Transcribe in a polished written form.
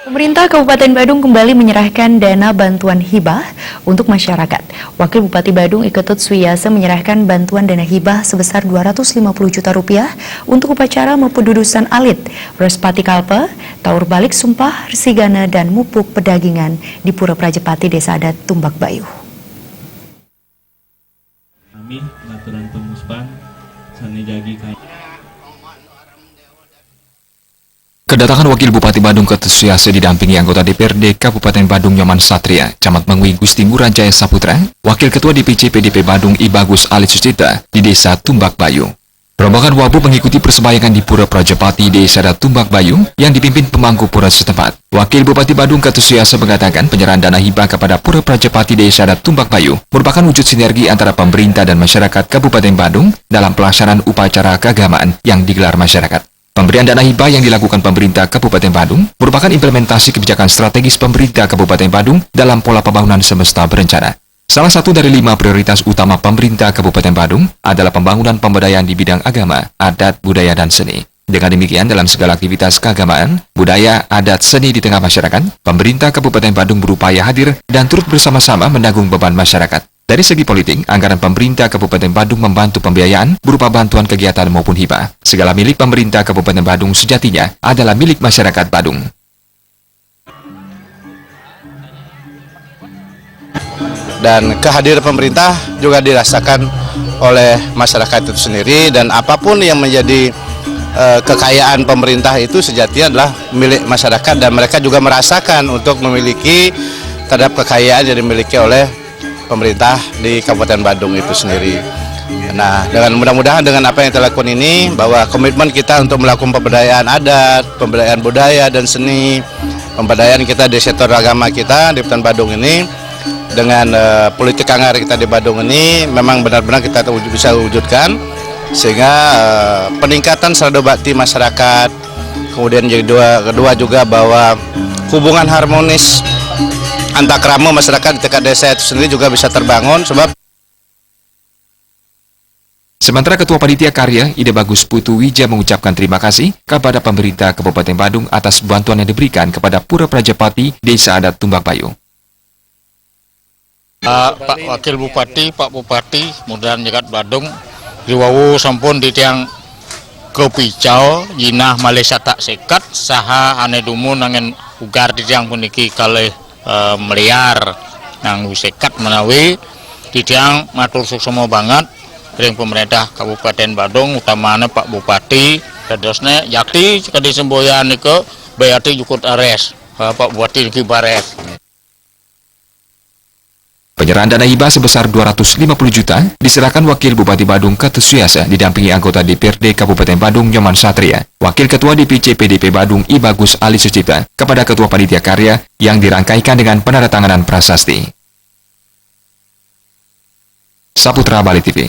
Pemerintah Kabupaten Badung kembali menyerahkan dana bantuan hibah untuk masyarakat. Wakil Bupati Badung Iketut Suyasa menyerahkan bantuan dana hibah sebesar 250 juta rupiah untuk upacara mempedudusan alit, Respati Kalpa, Taur Balik Sumpah, Resigana, dan Mupuk Pedagingan di Pura Prajepati Desa Adat Tumbak Bayu. Kami Laturan Pemuspan Sanejagi Kedatangan Wakil Bupati Badung Iketut Suyasa didampingi anggota DPRD Kabupaten Badung Nyoman Satria, Camat Mengui Gusti Ngurah Jaya Saputra, Wakil Ketua DPC PDP Badung I Bagus Ali Sucita di Desa Tumbak Bayu. Rombongan Wabu mengikuti persembayangan di Pura Prajepati Desa Adat Tumbak Bayu yang dipimpin pemangku pura setempat. Wakil Bupati Badung Iketut Suyasa mengatakan penyerahan dana hibah kepada Pura Prajepati Desa Adat Tumbak Bayu merupakan wujud sinergi antara pemerintah dan masyarakat Kabupaten Badung dalam pelaksanaan upacara keagamaan yang digelar masyarakat. Pemberian dana hibah yang dilakukan pemerintah Kabupaten Badung merupakan implementasi kebijakan strategis pemerintah Kabupaten Badung dalam pola pembangunan semesta berencana. Salah satu dari 5 prioritas utama pemerintah Kabupaten Badung adalah pembangunan pemberdayaan di bidang agama, adat, budaya, dan seni. Dengan demikian, dalam segala aktivitas keagamaan, budaya, adat, seni di tengah masyarakat, pemerintah Kabupaten Badung berupaya hadir dan turut bersama-sama menanggung beban masyarakat. Dari segi politik, anggaran pemerintah Kabupaten Badung membantu pembiayaan berupa bantuan kegiatan maupun hibah. Segala milik pemerintah Kabupaten Badung sejatinya adalah milik masyarakat Badung. Dan kehadiran pemerintah juga dirasakan oleh masyarakat itu sendiri, dan apapun yang menjadi kekayaan pemerintah itu sejatinya adalah milik masyarakat, dan mereka juga merasakan untuk memiliki terhadap kekayaan yang dimiliki oleh pemerintah di Kabupaten Badung itu sendiri. Nah, dengan mudah-mudahan dengan apa yang kita lakukan ini, bahwa komitmen kita untuk melakukan pemberdayaan adat, pemberdayaan budaya dan seni, pemberdayaan kita di sektor agama kita di Kabupaten Badung ini, dengan politik anggaran kita di Badung ini memang benar-benar kita bisa wujudkan, sehingga peningkatan saldo bakti masyarakat, kemudian kedua juga bahwa hubungan harmonis antakrama masyarakat di tingkat desa itu sendiri juga bisa terbangun. Sementara Ketua Panitia Karya Ide Bagus Putu Wija mengucapkan terima kasih kepada pemerintah Kabupaten Badung atas bantuan yang diberikan kepada Pura Prajepati Desa Adat Tumbak Bayu. Pak Wakil Bupati, Pak Bupati, mudah nyegat Badung, riwawu sampun di tiang kepicau, jinah Malaysia tak sekat, saha ane dumun nangen ugar di tiang puniki kalih meliar, nang sekat menawi, di tiang matur suksema banget, ring pemerintah Kabupaten Badung, utamanya Pak Bupati, terusnya yakti kadi semboyan niko, bayati jukut ares, Pak Bupati niki bares. Penyerahan dana hibah sebesar 250 juta diserahkan Wakil Bupati Badung Iketut Suyasa didampingi anggota DPRD Kabupaten Badung Nyoman Satria, Wakil Ketua DPC PDP Badung I Bagus Ali Sucita kepada Ketua Panitia Karya yang dirangkaikan dengan penandatanganan prasasti. Saputra Bali TV.